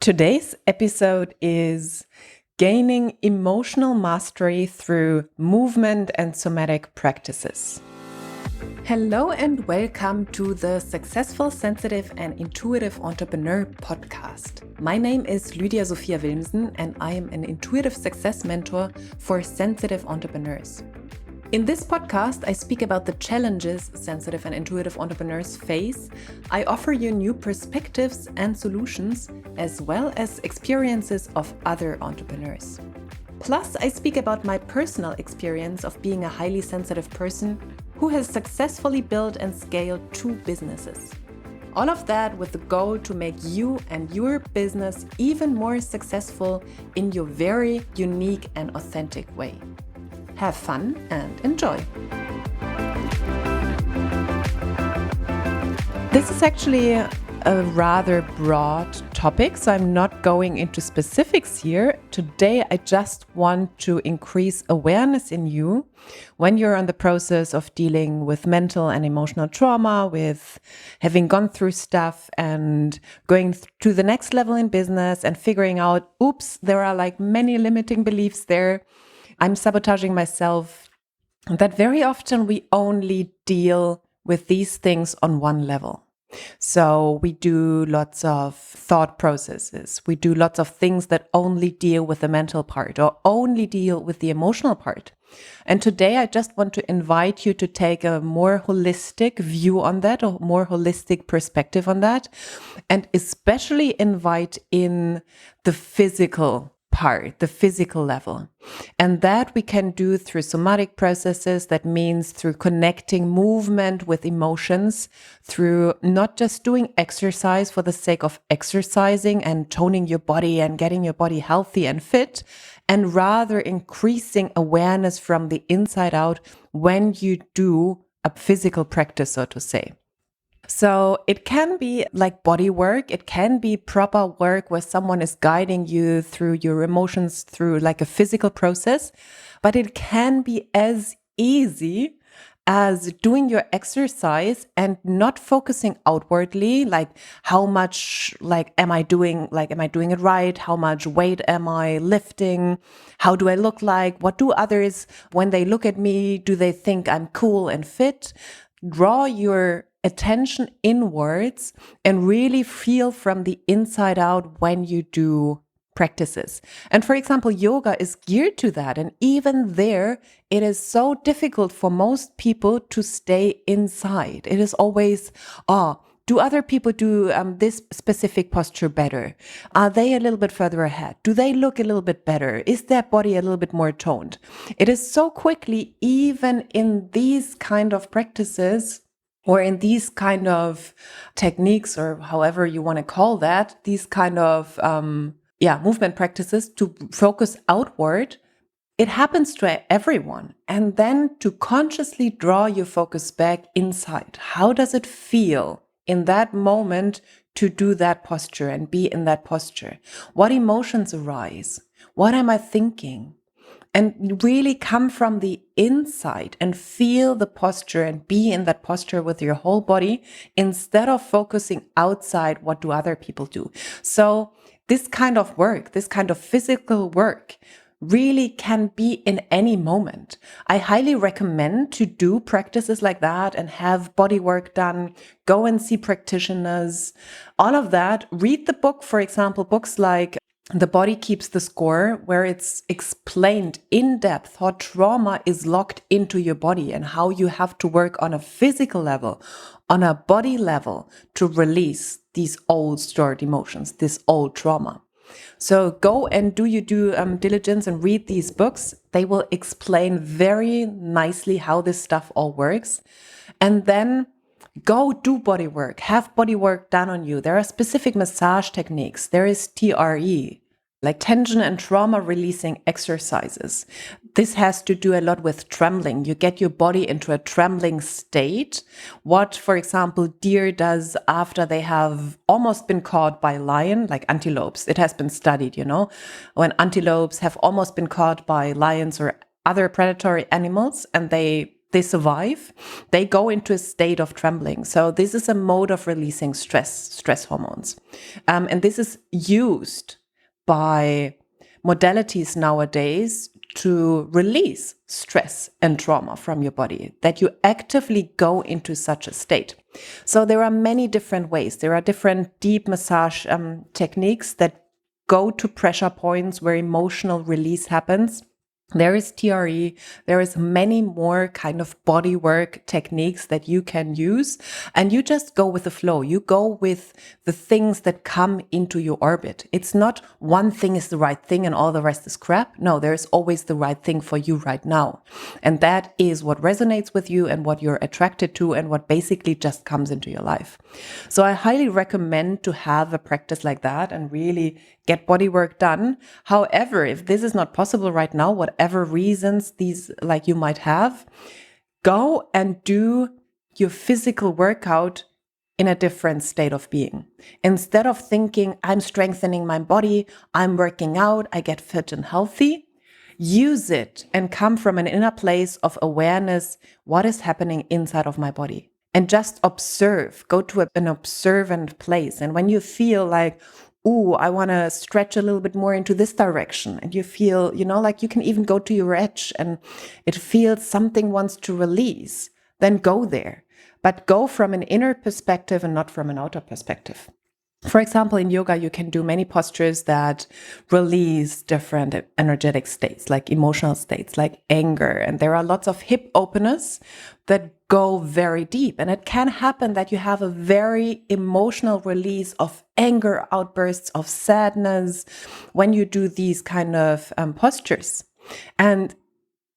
Today's episode is gaining emotional mastery through movement and somatic practices. Hello and welcome to the Successful, Sensitive and Intuitive Entrepreneur podcast. My name is Lydia Sophia Wilmsen and I am an intuitive success mentor for sensitive entrepreneurs. In this podcast, I speak about the challenges sensitive and intuitive entrepreneurs face. I offer you new perspectives and solutions, as well as experiences of other entrepreneurs. Plus, I speak about my personal experience of being a highly sensitive person who has successfully built and scaled 2 businesses. All of that with the goal to make you and your business even more successful in your very unique and authentic way. Have fun and enjoy. This is actually a rather broad topic, so I'm not going into specifics here. Today, I just want to increase awareness in you when you're on the process of dealing with mental and emotional trauma, with having gone through stuff and going to the next level in business and figuring out, oops, there are like many limiting beliefs there. I'm sabotaging myself, that very often we only deal with these things on one level. So we do lots of thought processes. We do lots of things that only deal with the mental part or only deal with the emotional part. And today I just want to invite you to take a more holistic view on that, or more holistic perspective on that, and especially invite in the physical part, the physical level. And that we can do through somatic processes. That means through connecting movement with emotions, through not just doing exercise for the sake of exercising and toning your body and getting your body healthy and fit, and rather increasing awareness from the inside out when you do a physical practice, so to say. So it can be like body work. It can be proper work where someone is guiding you through your emotions through like a physical process, but it can be as easy as doing your exercise and not focusing outwardly, like how much, am I doing it right? How much weight am I lifting? How do I look like? What do others, when they look at me, do they think I'm cool and fit? Draw your attention inwards and really feel from the inside out when you do practices. And for example, yoga is geared to that. And even there, it is so difficult for most people to stay inside. It is always, do other people do this specific posture better? Are they a little bit further ahead? Do they look a little bit better? Is their body a little bit more toned? It is so quickly, even in these kind of practices, or in these kind of techniques, or however you want to call that, these kind of movement practices, to focus outward, it happens to everyone. And then to consciously draw your focus back inside. How does it feel in that moment to do that posture and be in that posture? What emotions arise? What am I thinking? And really come from the inside and feel the posture and be in that posture with your whole body, instead of focusing outside, what do other people do? So this kind of work, this kind of physical work, really can be in any moment. I highly recommend to do practices like that and have body work done, go and see practitioners, all of that. Read the book, for example, books like The Body Keeps the Score, where it's explained in depth how trauma is locked into your body and how you have to work on a physical level, on a body level, to release these old stored emotions, this old trauma. So go and do diligence and read these books. They will explain very nicely how this stuff all works. And then go do body work, have body work done on you. There are specific massage techniques. There is TRE, like tension and trauma releasing exercises. This has to do a lot with trembling. You get your body into a trembling state. What, for example, deer does after they have almost been caught by a lion, like antelopes. It has been studied, when antelopes have almost been caught by lions or other predatory animals, and they they survive, they go into a state of trembling. So this is a mode of releasing stress hormones. And this is used by modalities nowadays to release stress and trauma from your body, that you actively go into such a state. So there are many different ways. There are different deep massage techniques that go to pressure points where emotional release happens. There is TRE, there is many more kind of body work techniques that you can use, and you just go with the flow. You go with the things that come into your orbit. It's not one thing is the right thing and all the rest is crap. No, there's always the right thing for you right now. And that is what resonates with you and what you're attracted to and what basically just comes into your life. So I highly recommend to have a practice like that and really get body work done. However, if this is not possible right now, whatever reasons these like you might have, go and do your physical workout in a different state of being. Instead of thinking, I'm strengthening my body, I'm working out, I get fit and healthy, use it and come from an inner place of awareness, what is happening inside of my body. And just observe, go to an observant place. And when you feel like, ooh, I want to stretch a little bit more into this direction. And you feel, like you can even go to your edge and it feels something wants to release, then go there. But go from an inner perspective and not from an outer perspective. For example, in yoga, you can do many postures that release different energetic states, like emotional states, like anger. And there are lots of hip openers that go very deep. And it can happen that you have a very emotional release of anger outbursts, of sadness when you do these kind of postures. And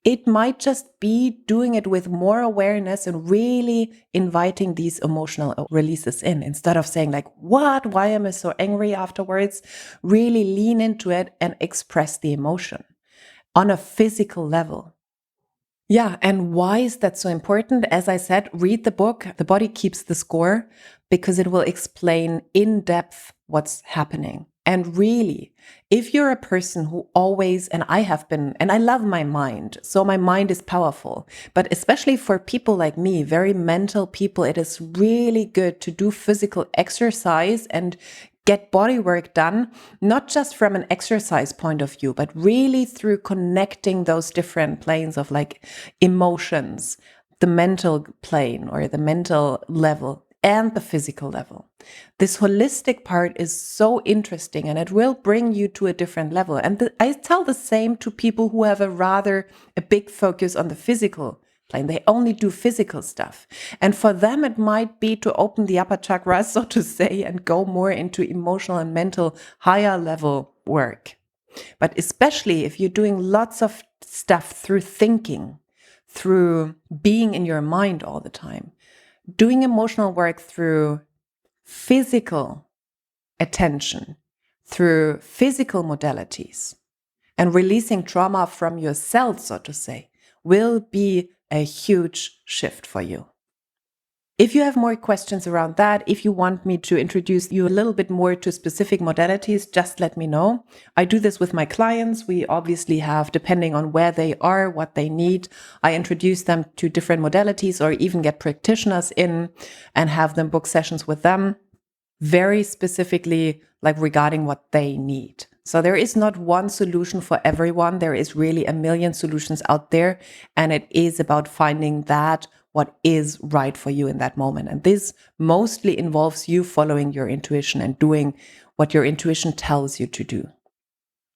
it might just be doing it with more awareness and really inviting these emotional releases in instead of saying like, what? Why am I so angry afterwards? Really lean into it and express the emotion on a physical level. Yeah, and why is that so important? As I said, read the book, The Body Keeps the Score, because it will explain in depth what's happening. And really, if you're a person who always, and I have been, and I love my mind, so my mind is powerful, but especially for people like me, very mental people, it is really good to do physical exercise and get body work done, not just from an exercise point of view, but really through connecting those different planes of like emotions, the mental plane or the mental level and the physical level. This holistic part is so interesting and it will bring you to a different level. And I tell the same to people who have a big focus on the physical plane. They only do physical stuff. And for them, it might be to open the upper chakra, so to say, and go more into emotional and mental higher level work. But especially if you're doing lots of stuff through thinking, through being in your mind all the time, doing emotional work through physical attention, through physical modalities, and releasing trauma from yourself, so to say, will be a huge shift for you. If you have more questions around that, if you want me to introduce you a little bit more to specific modalities, just let me know. I do this with my clients. We obviously have, depending on where they are, what they need, I introduce them to different modalities or even get practitioners in and have them book sessions with them, very specifically like regarding what they need. So there is not one solution for everyone. There is really a million solutions out there. And it is about finding that what is right for you in that moment. And this mostly involves you following your intuition and doing what your intuition tells you to do.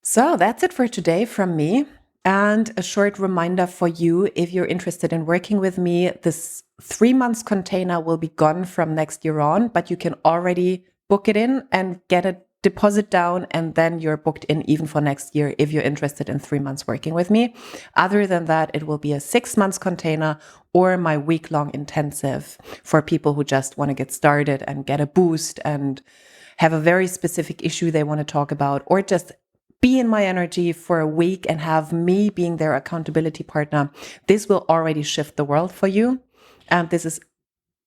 So that's it for today from me. And a short reminder for you, if you're interested in working with me, this 3 months container will be gone from next year on, but you can already book it in and get a deposit down, and then you're booked in even for next year if you're interested in 3 months working with me. Other than that, it will be a 6 months container or my week-long intensive for people who just want to get started and get a boost and have a very specific issue they want to talk about, or just be in my energy for a week and have me being their accountability partner. This will already shift the world for you. And this is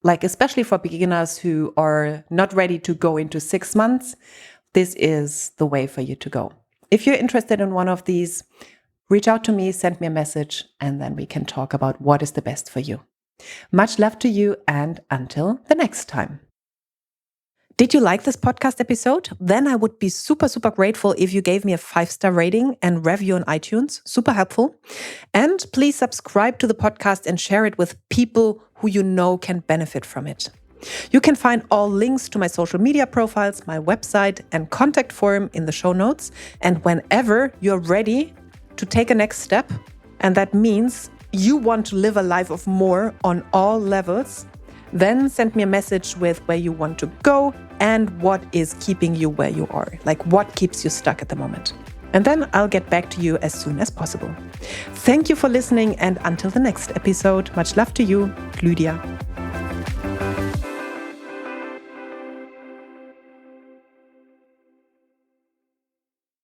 like, especially for beginners who are not ready to go into 6 months, this is the way for you to go. If you're interested in one of these, reach out to me, send me a message, and then we can talk about what is the best for you. Much love to you, and until the next time. Did you like this podcast episode? Then I would be super, super grateful if you gave me a 5-star rating and review on iTunes. Super helpful. And please subscribe to the podcast and share it with people who you know can benefit from it. You can find all links to my social media profiles, my website, and contact form in the show notes. And whenever you're ready to take a next step, and that means you want to live a life of more on all levels, then send me a message with where you want to go and what is keeping you where you are, like what keeps you stuck at the moment. And then I'll get back to you as soon as possible. Thank you for listening, and until the next episode, much love to you, Lydia.